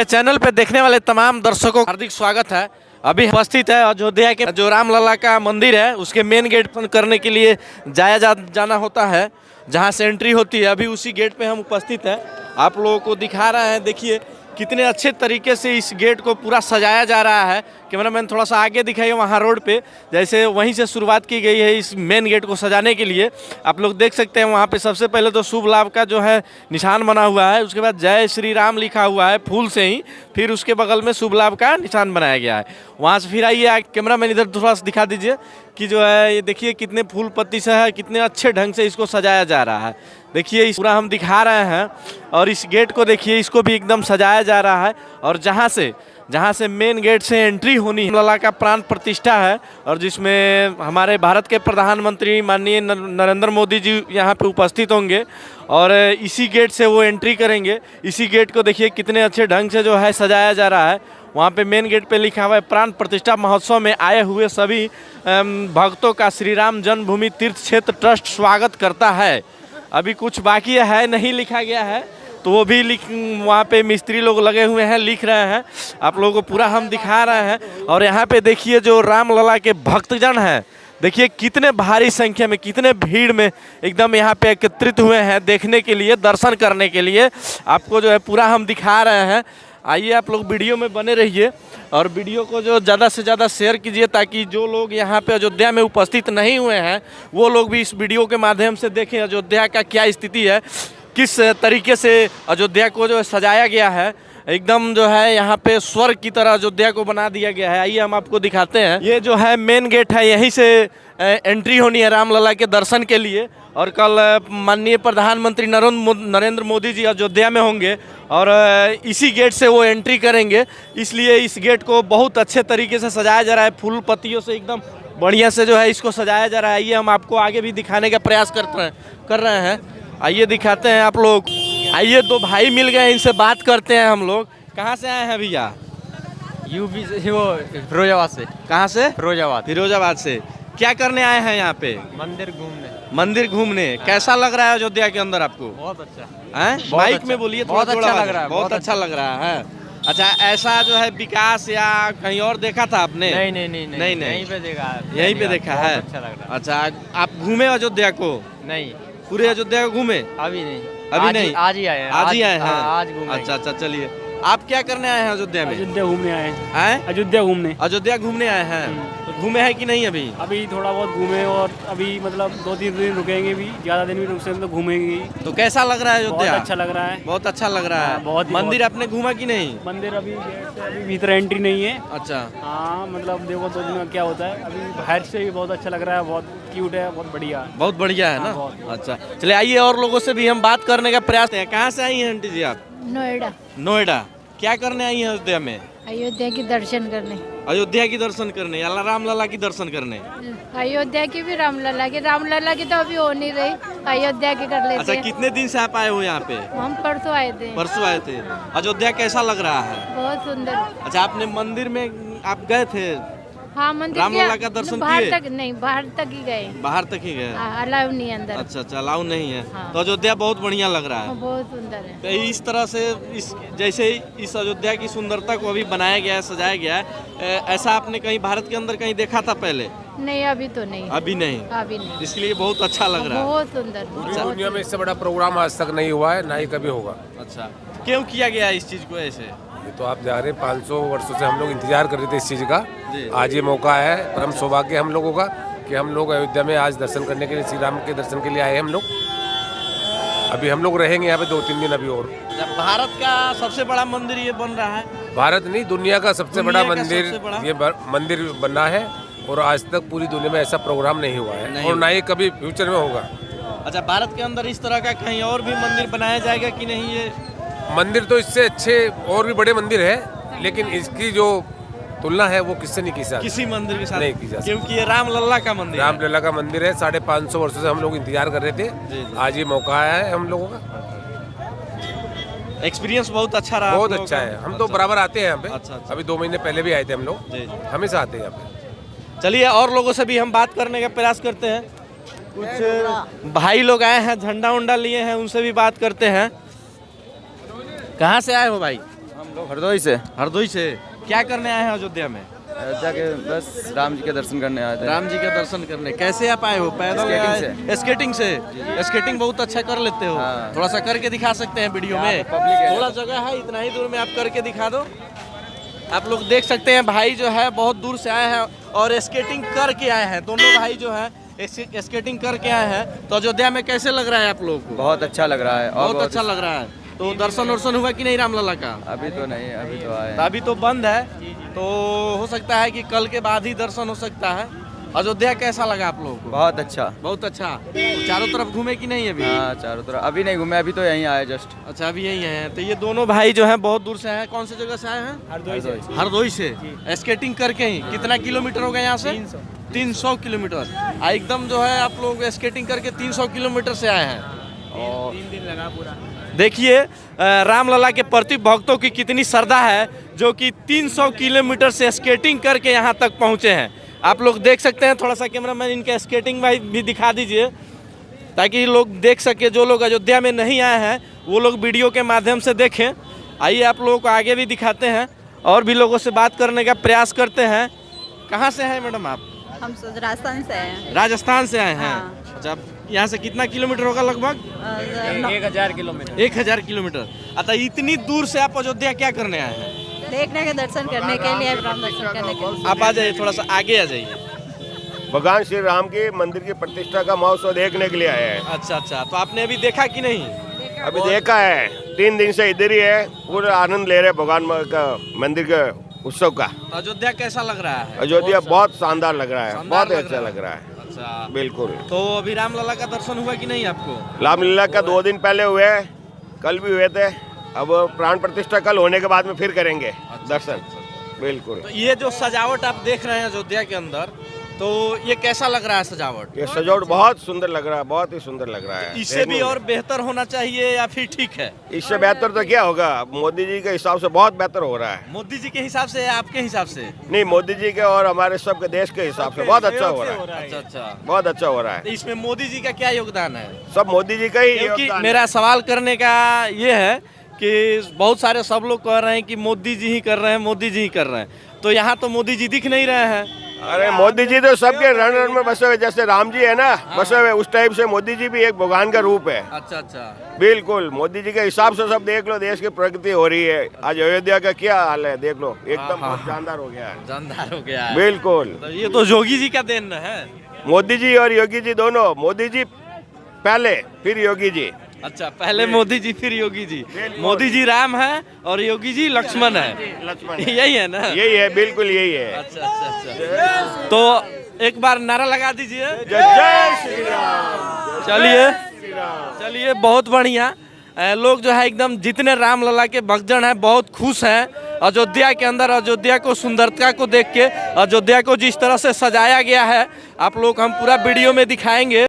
Channel पे देखने वाले तमाम दर्शकों का हार्दिक स्वागत है। अभी उपस्थित है अयोध्या के जो रामलला का मंदिर है उसके मेन गेट करने के लिए जाना होता है, जहां से एंट्री होती है। अभी उसी गेट पे हम उपस्थित हैं, आप लोगों को दिखा रहे हैं। देखिए कितने अच्छे तरीके से इस गेट को पूरा सजाया जा रहा है। कैमरामैन थोड़ा सा आगे दिखाइए, वहाँ रोड पे जैसे वहीं से शुरुआत की गई है इस मेन गेट को सजाने के लिए। आप लोग देख सकते हैं वहाँ पे सबसे पहले तो शुभ लाभ का जो है निशान बना हुआ है, उसके बाद जय श्री राम लिखा हुआ है फूल से ही, फिर उसके बगल में शुभ लाभ का निशान बनाया गया है। वहाँ से फिर आइए, कैमरामैन इधर थोड़ा सा दिखा दीजिए कि जो है ये देखिए कितने फूल पत्ती से है, कितने अच्छे ढंग से इसको सजाया जा रहा है। देखिए इस पूरा हम दिखा रहे हैं, और इस गेट को देखिए, इसको भी एकदम सजाया जा रहा है। और जहाँ से मेन गेट से एंट्री होनी है, रामलला का प्राण प्रतिष्ठा है, और जिसमें हमारे भारत के प्रधानमंत्री माननीय नरेंद्र मोदी जी यहाँ पे उपस्थित होंगे, और इसी गेट से वो एंट्री करेंगे। इसी गेट को देखिए कितने अच्छे ढंग से जो है सजाया जा रहा है। वहाँ पे मेन गेट पे लिखा हुआ है, प्राण प्रतिष्ठा महोत्सव में आए हुए सभी भक्तों का श्री राम जन्मभूमि तीर्थ क्षेत्र ट्रस्ट स्वागत करता है। अभी कुछ बाकी है, नहीं लिखा गया है, तो वो भी वहाँ पे मिस्त्री लोग लगे हुए हैं, लिख रहे हैं। आप लोगों को पूरा हम दिखा रहे हैं। और यहाँ पे देखिए जो रामलला के भक्तजन हैं, देखिए कितने भारी संख्या में, कितने भीड़ में एकदम यहाँ पे एकत्रित हुए हैं देखने के लिए, दर्शन करने के लिए। आपको जो है पूरा हम दिखा रहे हैं। आइए आप लोग वीडियो में बने रहिए, और वीडियो को जो ज़्यादा से ज़्यादा शेयर कीजिए, ताकि जो लोग यहाँ पे अयोध्या में उपस्थित नहीं हुए हैं वो लोग भी इस वीडियो के माध्यम से देखें अयोध्या का क्या स्थिति है, किस तरीके से अयोध्या को जो सजाया गया है। एकदम जो है यहाँ पे स्वर्ग की तरह अयोध्या को बना दिया गया है। आइए हम आपको दिखाते हैं। ये जो है मेन गेट है, यहीं से एंट्री होनी है रामलला के दर्शन के लिए। और कल माननीय प्रधानमंत्री नरेंद्र मोदी जी अयोध्या में होंगे, और इसी गेट से वो एंट्री करेंगे। इसलिए इस गेट को बहुत अच्छे तरीके से सजाया जा रहा है, फूल पत्तियों से एकदम बढ़िया से जो है इसको सजाया जा रहा है। ये हम आपको आगे भी दिखाने का प्रयास कर रहे हैं। आइए दिखाते हैं आप लोग। आइए, दो भाई मिल गए, इनसे बात करते हैं हम लोग। कहाँ से आए हैं भैया? यूपी से, वो फिरोजाबाद से। कहाँ से? फिरोजाबाद से। क्या करने आए हैं यहाँ पे? मंदिर घूमने। कैसा लग रहा है अयोध्या के अंदर आपको? बहुत अच्छा है। माइक में बोलिए, बहुत अच्छा लग रहा है। बहुत अच्छा लग रहा है। अच्छा, ऐसा जो है विकास या कहीं और देखा था आपने? नहीं, यहीं पे देखा है। यहीं पे देखा है। अच्छा लग रहा है। अच्छा, आप घूमे अयोध्या को? नहीं, पूरे अयोध्या को घूमे? अभी नहीं। आज ही आए हैं। आज घूमे। अच्छा, चलिए। आप क्या करने आए हैं अयोध्या में? अयोध्या घूमने आए हैं। अयोध्या घूमने आए हैं। तो घूमे हैं कि नहीं अभी? अभी थोड़ा बहुत घूमे, और अभी मतलब 2-3 दिन रुकेंगे भी, ज़्यादा दिन भी रुक सकते तो घूमेंगे ही। तो कैसा लग रहा है अयोध्या? बहुत अच्छा लग रहा है। बहुत अच्छा लग रहा है। बहुत मंदिर आपने घूमा कि नहीं? मंदिर अभी गेट से अभी भीतर एंट्री नहीं है। अच्छा। हाँ, मतलब देखो 2 दिन में क्या होता है। अभी बाहर से भी बहुत अच्छा लग रहा है, बहुत क्यूट है, बहुत बढ़िया है ना? अच्छा, चलिए आइए और लोगों से भी हम बात करने का प्रयास हैं। कहाँ से आई हैं आंटी जी आप? नोएडा। क्या करने आई हैं अयोध्या में? अयोध्या की दर्शन करने। या रामलला की दर्शन करने? अयोध्या की भी, रामलला की तो अभी हो नहीं रही, अयोध्या की कर लेते अच्छा, हैं। कितने दिन से आप आए हो यहाँ पे? हम परसों आए थे। अयोध्या कैसा लग रहा है? बहुत सुंदर। अच्छा, आपने मंदिर में आप गए थे? हाँ, मंदिर रामलला का दर्शन बाहर किए? तक नहीं, बाहर तक ही गए। बाहर तक ही गए? अलाउ नहीं अंदर। अच्छा, अलाउ नहीं है। हाँ। तो अयोध्या बहुत बढ़िया लग रहा है। बहुत सुंदर है। तो इस तरह से जैसे इस अयोध्या की सुंदरता को अभी बनाया गया है, सजाया गया है, ऐसा आपने कहीं भारत के अंदर कहीं देखा था पहले? नहीं, अभी तो नहीं। अभी नहीं। इसलिए बहुत अच्छा लग रहा है। बहुत सुंदर। दुनिया में इससे बड़ा प्रोग्राम आज तक नहीं हुआ है, ना ही कभी होगा। अच्छा, क्यों किया गया इस चीज को ऐसे? ये तो आप जा रहे 500 वर्षों से हम लोग इंतजार कर रहे थे इस चीज़ का। जी। आज ये मौका है, परम सौभाग्य हम लोगों का कि हम लोग अयोध्या में आज दर्शन करने के लिए, श्री राम के दर्शन के लिए आए हैं हम लोग। अभी हम लोग रहेंगे यहाँ पे 2-3 दिन अभी और। भारत का सबसे बड़ा मंदिर ये बन रहा है? भारत नहीं, दुनिया का सबसे बड़ा मंदिर सबसे बड़ा? ये मंदिर बना है, और आज तक पूरी दुनिया में ऐसा प्रोग्राम नहीं हुआ है, और ना ही कभी फ्यूचर में होगा। अच्छा, भारत के अंदर इस तरह का कहीं और भी मंदिर बनाया जाएगा कि नहीं? ये मंदिर तो इससे अच्छे और भी बड़े मंदिर है, लेकिन इसकी जो तुलना है वो किससे नहीं की जा सकती, किसी मंदिर के साथ नहीं की जा सकती, क्योंकि ये रामलला का मंदिर है। रामलला का मंदिर है। 550 वर्षों से हम लोग इंतजार कर रहे थे। आज ये मौका आया है हम लोगों का। एक्सपीरियंस बहुत अच्छा रहा? बहुत अच्छा है। हम तो बराबर आते हैं यहाँ पे। अच्छा। अभी 2 महीने पहले भी आए थे हम लोग, हमेशा आते हैं यहाँ पे। चलिए और लोगों से भी हम बात करने का प्रयास करते हैं। कुछ भाई लोग आए हैं, झंडा उंडा लिए हैं, उनसे भी बात करते हैं। कहाँ से आए हो भाई? लोग हरदोई से। हरदोई से क्या करने आए हैं अयोध्या में? अयोध्या के बस राम जी के दर्शन करने आए थे। राम जी के दर्शन करने। कैसे आप आए हो? पैदल आए? स्केटिंग से। स्केटिंग बहुत अच्छा कर लेते हो। हाँ। थोड़ा सा करके दिखा सकते हैं वीडियो में? पब्लिक है। थोड़ा जगह है, इतना ही दूर में आप करके दिखा दो। आप लोग देख सकते हैं भाई जो है बहुत दूर से आए हैं और स्केटिंग करके आए हैं। दोनों भाई जो है स्केटिंग करके आए हैं। तो अयोध्या में कैसे लग रहा है आप लोगों को? बहुत अच्छा लग रहा है। बहुत अच्छा लग रहा है। तो दर्शन वर्शन हुआ कि नहीं रामलला का? अभी तो नहीं, अभी तो आए। अभी तो बंद है, तो हो सकता है कि कल के बाद ही दर्शन हो सकता है। अयोध्या कैसा लगा आप लोगों को? बहुत अच्छा। बहुत अच्छा। तो चारों तरफ घूमे कि नहीं अभी? हाँ चारों तरफ अभी नहीं घूमे, अभी तो यहीं आए जस्ट। अच्छा अभी यही हैं। तो ये दोनों भाई जो हैं बहुत दूर से आए हैं। कौन सी जगह से आए हैं? हरदोई से। स्केटिंग करके ही। कितना किलोमीटर होगा यहाँ से? 300 किलोमीटर। एकदम जो है आप लोग स्केटिंग करके 300 किलोमीटर से आए हैं। और 3 दिन लगा पूरा। देखिए रामलला के प्रति भक्तों की कितनी श्रद्धा है, जो कि 300 किलोमीटर से स्केटिंग करके यहाँ तक पहुँचे हैं। आप लोग देख सकते हैं। थोड़ा सा कैमरामैन इनके स्केटिंग भाई भी दिखा दीजिए, ताकि लोग देख सके। जो लोग अयोध्या में नहीं आए हैं वो लोग वीडियो के माध्यम से देखें। आइए आप लोगों को आगे भी दिखाते हैं और भी लोगों से बात करने का प्रयास करते हैं। कहाँ से हैं मैडम आप? हम राजस्थान से हैं। राजस्थान से आए हैं। हाँ। अच्छा, यहाँ से कितना किलोमीटर होगा लगभग? 1000 किलोमीटर। 1000 किलोमीटर। अच्छा, इतनी दूर से आप अयोध्या क्या करने आए हैं? देखने के दर्शन करने के लिए, राम दर्शन करने के लिए। आप आ जाइए, थोड़ा सा आगे आ जाइए। भगवान श्री राम के मंदिर की प्रतिष्ठा का महोत्सव देखने के लिए आए हैं। अच्छा अच्छा, तो आपने अभी देखा कि नहीं? अभी देखा है, 3 दिन से इधर ही है, पूरा आनंद ले रहे भगवान का मंदिर के उत्सव का। तो अयोध्या कैसा लग रहा है? अयोध्या बहुत शानदार लग रहा है, शानदार बहुत लग अच्छा रहा है। लग रहा है। अच्छा, बिल्कुल। तो अभी रामलला का दर्शन हुआ कि नहीं आपको? रामलीला का 2 दिन पहले हुए, कल भी हुए थे। अब प्राण प्रतिष्ठा कल होने के बाद में फिर करेंगे दर्शन। बिल्कुल। तो ये जो सजावट आप देख रहे हैं अयोध्या के अंदर, तो ये कैसा लग रहा है सजावट? ये सजावट बहुत सुंदर लग रहा है, बहुत ही सुंदर लग रहा है। इससे भी और बेहतर होना चाहिए या फिर ठीक है? इससे बेहतर तो क्या होगा, मोदी जी के हिसाब से बहुत बेहतर हो रहा है। मोदी जी के हिसाब से या आपके हिसाब से? नहीं, मोदी जी के और हमारे सबके देश के हिसाब से बहुत अच्छा हो रहा है। अच्छा अच्छा, बहुत अच्छा हो रहा है। तो इसमें मोदी जी का क्या योगदान है? सब मोदी जी का ही क्योंकि योगदान है। मेरा सवाल करने का ये है कि बहुत सारे सब लोग कह रहे हैं कि मोदी जी ही कर रहे हैं, मोदी जी ही कर रहे हैं। तो यहाँ तो मोदी जी दिख नहीं रहे हैं। अरे मोदी जी तो सबके रण रण में बसे हुए, जैसे राम जी है ना बसे हुए, उस टाइप से मोदी जी भी एक भगवान का रूप है। अच्छा अच्छा, बिल्कुल। मोदी जी के हिसाब से सब देख लो, देश की प्रगति हो रही है। आज अयोध्या का क्या हाल है देख लो, एकदम बहुत शानदार हो गया है। जानदार हो गया है। बिल्कुल। तो ये तो योगी जी का देन है। मोदी जी और योगी जी दोनों, मोदी जी पहले फिर योगी जी। अच्छा, पहले मोदी जी फिर योगी जी। मोदी जी राम है और योगी जी लक्ष्मण है। लक्ष्मण यही है ना? यही है, बिल्कुल यही है। अच्छा अच्छा अच्छा, तो एक बार नारा लगा दीजिए। जय श्री राम। चलिए बहुत बढ़िया। लोग जो है एकदम जितने रामलला के भक्तजन हैं बहुत खुश हैं अयोध्या के अंदर। अयोध्या को सुंदरता को देख के, अयोध्या को जिस तरह से सजाया गया है, आप लोग हम पूरा वीडियो में दिखाएंगे।